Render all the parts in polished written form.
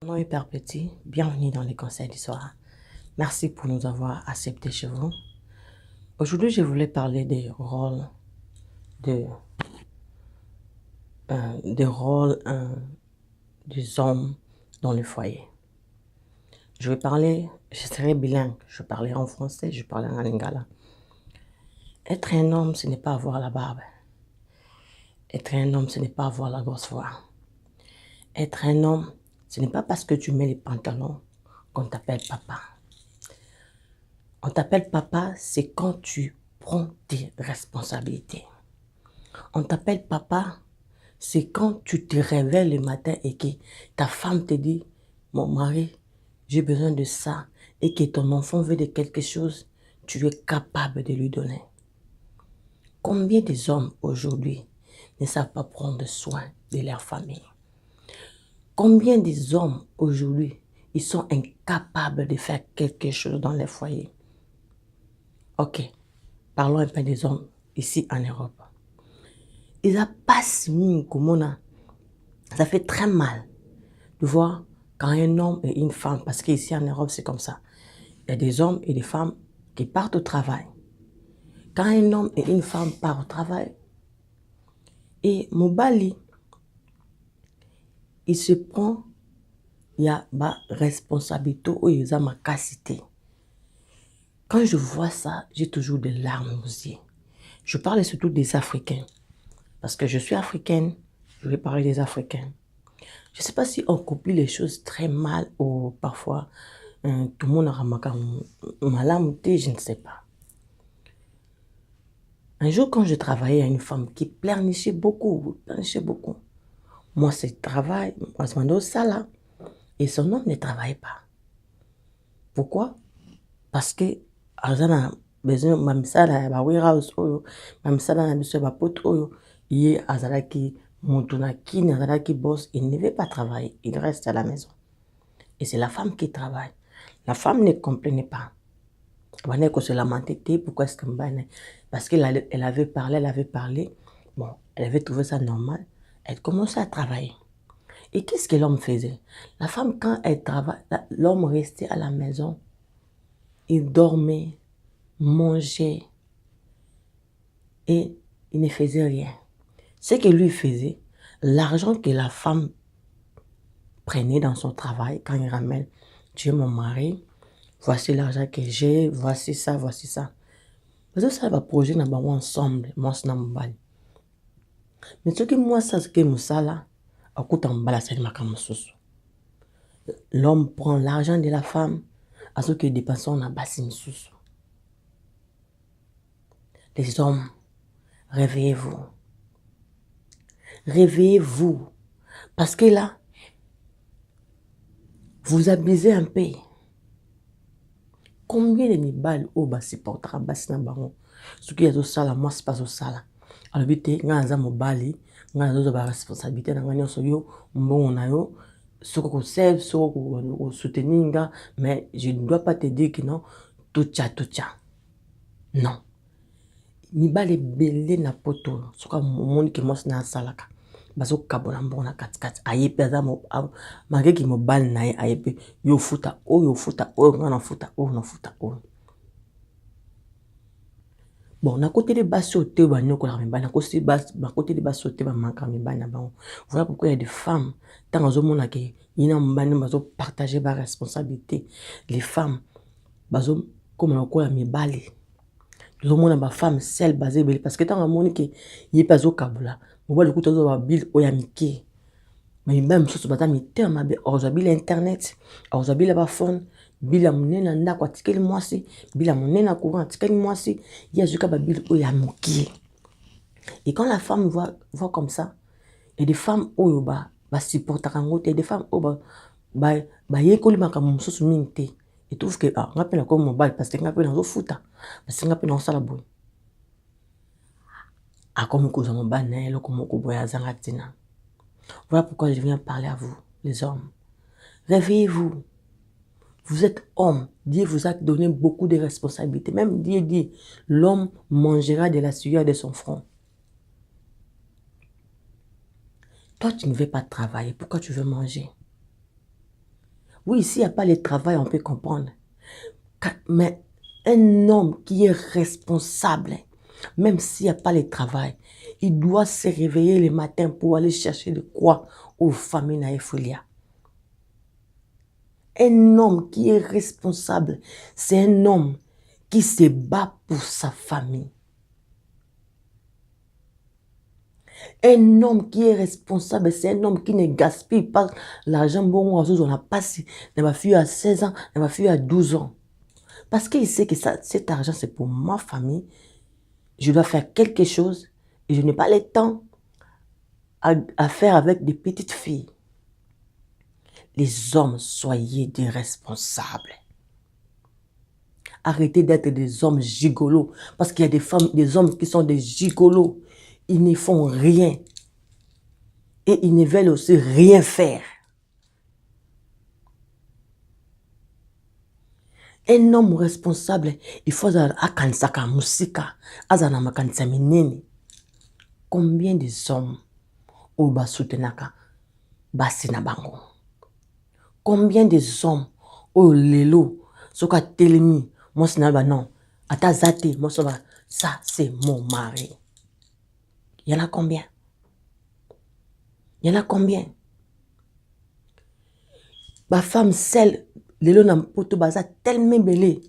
Mon nom est Père Petit, bienvenue dans les conseils du soir. Merci pour nous avoir acceptés chez vous. Aujourd'hui, je voulais parler de, des rôles des hommes dans le foyer. Je serai bilingue, je parlerai en français, je parlerai en lingala. Être un homme, ce n'est pas avoir la barbe. Être un homme, ce n'est pas avoir la grosse voix. Être un homme, ce n'est pas parce que tu mets les pantalons qu'on t'appelle papa. On t'appelle papa, c'est quand tu prends tes responsabilités. On t'appelle papa, c'est quand tu te réveilles le matin et que ta femme te dit, mon mari, j'ai besoin de ça, et que ton enfant veut de quelque chose, tu es capable de lui donner. Combien des hommes aujourd'hui ne savent pas prendre soin de leur famille? Combien des hommes aujourd'hui, ils sont incapables de faire quelque chose dans leur foyer? Ok, parlons un peu des hommes ici en Europe. Ils a pas mis comme ça fait très mal de voir quand un homme et une femme, parce qu'ici en Europe c'est comme ça, il y a des hommes et des femmes qui partent au travail. Quand un homme et une femme partent au travail, et Mobali, il se prend, il y a ma responsabilité ou il y a ma capacité. Quand je vois ça, j'ai toujours des larmes aux yeux. Je parle surtout des Africains. Parce que je suis africaine, je vais parler des Africains. Je ne sais pas si on copie les choses très mal ou parfois tout le monde a remarqué malamouté, je ne sais pas. Un jour, quand je travaillais à une femme qui pleurnichait beaucoup, moi, c'est travail, moi, c'est mon salaire. Et son homme ne travaillait pas. Pourquoi? Parce que, azana besoin mamisala ya ba warehouse oyo, mamisala na biso ba pote oyo, ye azalaki mutu na kini azalaki boss, il ne veut pas travailler, il reste à la maison. Et c'est la femme qui travaille. La femme ne comprenait pas. Elle se lamentait, pourquoi est-ce que parce qu'elle avait parlé, bon, elle avait trouvé ça normal, elle commençait à travailler. Et qu'est-ce que l'homme faisait? La femme, quand elle travaille, l'homme restait à la maison, il dormait, mangeait, et il ne faisait rien. Ce que lui faisait, l'argent que la femme prenait dans son travail, quand il ramène, tu es mon mari, voici l'argent que j'ai, voici ça, voici ça. Parce que ça va projet na bango ensemble, moi c'est mobile. Mais ce que moi ça c'est que musala, akuta mbala c'est makamususu. L'homme prend l'argent de la femme, à ce que dépense na basi mususu. Les hommes, réveillez-vous. Réveillez-vous. Parce que là, vous abusez un peu. Combien de mibali au basi portera basi na bango? Ce qui est au sala, moi c'est pas au sala. Alors vite, nga za mobali, nga zo ba responsabilité na nga nyonso yo, mbongo na yo, soko ko serve, soko ko soutenir nga, mais je ne dois pas te dire que non, tout tcha. Non. Mibali belé na poto, soko moni que moi c'est na salaka. Bazo kabona mbongo na katikati, ayepe aza mageki mobali na ye ayepe, yo futa oyo, nga na futa oyo. Bon, na côté de basi ote ba nyoko la mibali, na côté de basi ote ba manka mibali na bango. Voilà pourquoi il y a des femmes, tant que mona ke ina mbani bazo partager ba responsabilité. Les femmes bazo comme na ko ya mibali. Zo mona ba femme seule basée belle parce que tant que moni ke yi bazo kabula. Mobali kuta zo ba bill oya mike. Mais même chose bata mi terme be ozabil internet, ozabil ba phone. Bila munena ndako atikeli mwasi, bila munena courant atikeli mwasi, ya zuka ba bil oya mokie. Et quand la femme voit comme ça, et des femmes oyo ba supporta kangote, et des femmes oyo ba yekoli makambo mususu mingi te. Et trouve que nga pe na ko mobile parce que nga pe na zo futa, parce que nga pe na sala boy. Akomi ko za mobile na eloko moko boya azanga tina. Voilà pourquoi je viens parler à vous, les hommes. Réveillez-vous. Vous êtes homme. Dieu vous a donné beaucoup de responsabilités. Même Dieu dit, l'homme mangera de la sueur de son front. Toi, tu ne veux pas travailler. Pourquoi tu veux manger? Oui, s'il n'y a pas le travail, on peut comprendre. Mais un homme qui est responsable, même s'il n'y a pas le travail, il doit se réveiller le matin pour aller chercher de quoi aux familles na Efolia. Un homme qui est responsable, c'est un homme qui se bat pour sa famille. Un homme qui est responsable, c'est un homme qui ne gaspille pas l'argent. Bon, on a passé, ma fille à 16 ans, ma fille à 12 ans. Parce qu'il sait que cet argent, c'est pour ma famille. Je dois faire quelque chose et je n'ai pas le temps à faire avec des petites filles. Les hommes, soyez des responsables. Arrêtez d'être des hommes gigolos. Parce qu'il y a des femmes, des hommes qui sont des gigolos. Ils ne font rien. Et ils ne veulent aussi rien faire. Un homme responsable, il faut akansaka musika, azana makanisa minene. Combien de hommes au basutenaka basina bango? Combien de hommes au lelo soka telemi, moi sinaba non, atazate, moi ça c'est mon mari. Il y en a combien? Il y en a combien? Ma femme seule, lelo na poto baza tellement belé.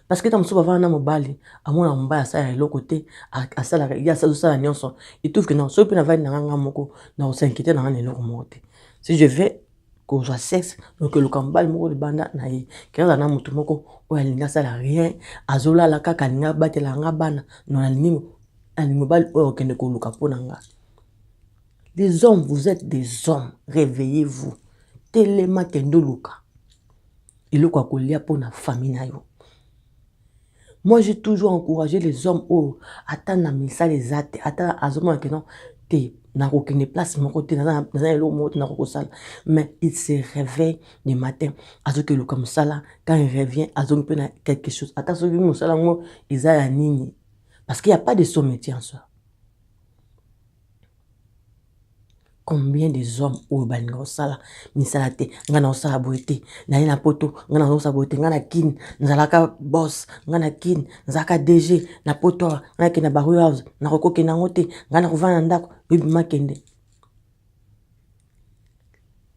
Parce que tu vas na mobali, à mon amba ça l'autre côté, à ça la il y a ça nyonso. Il trouve que non, so pe na va na nga moko, na s'inquiéter na nga lelo monter. Si je vais que je sexe, donc le kambal moko de banda na yi. Kera na mutu moko, o alinga ça la rien, azola la kaka ninga batela nga bana, non alingi mobali o okende ko luka po na nga. Les hommes, vous êtes des hommes, réveillez-vous. Telema kendo luka. Et le quoi kolia pour na famille na yo. Moi, j'ai toujours encouragé les hommes à attendre ça les athées, attendre à ce moment que non, t'es n'a aucune place, mon côté, dans un lot mot, n'a aucune salle. Mais il se réveille le matin, à ce que le comme ça là, quand il revient, à ce que quelque chose. Attends, ce que nous salons, ils ont un nini. Parce qu'il n'y a pas de sommetier en soi. Combien des hommes au bango sala misalate ngana osala boete na ina poto ngana osala boete ngana kin nzalaka boss ngana kin nzaka DG na poto ngana kina baru house na kokoke na ngote ngana kovana ndako bibima kende.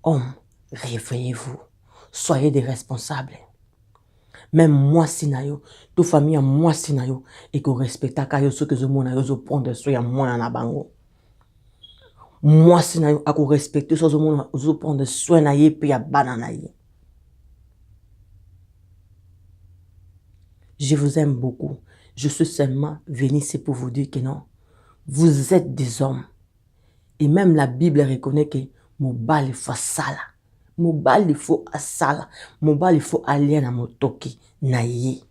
Hommes, réveillez-vous, soyez des responsables. Même moi sinayo, toute famille moi sinayo et que respecta kayo ce que je mona yo zo prendre soya moi na bango. Moi, si je veux respecter ce que je veux prendre soin de puis il y a banana. Je vous aime beaucoup. Je suis seulement venu ici pour vous dire que non. Vous êtes des hommes. Et même la Bible reconnaît que mon bal il faut sala. Mon bal il faut sala. Mon bal il faut aller à mon toki. Naïe.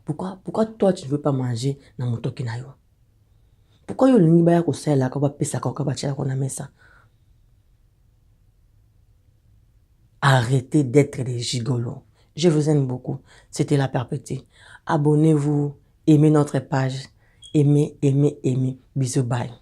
Pourquoi toi tu ne veux pas manger dans mon toki naïe? Pourquoi yo lingi baya kosala ka ba pesa ka ba tshela kona mesa? Arrêtez d'être des gigolos. Je vous aime beaucoup. C'était La Perpétue. Abonnez-vous, aimez notre page. Aimez, aimez, aimez. Bisous, bye.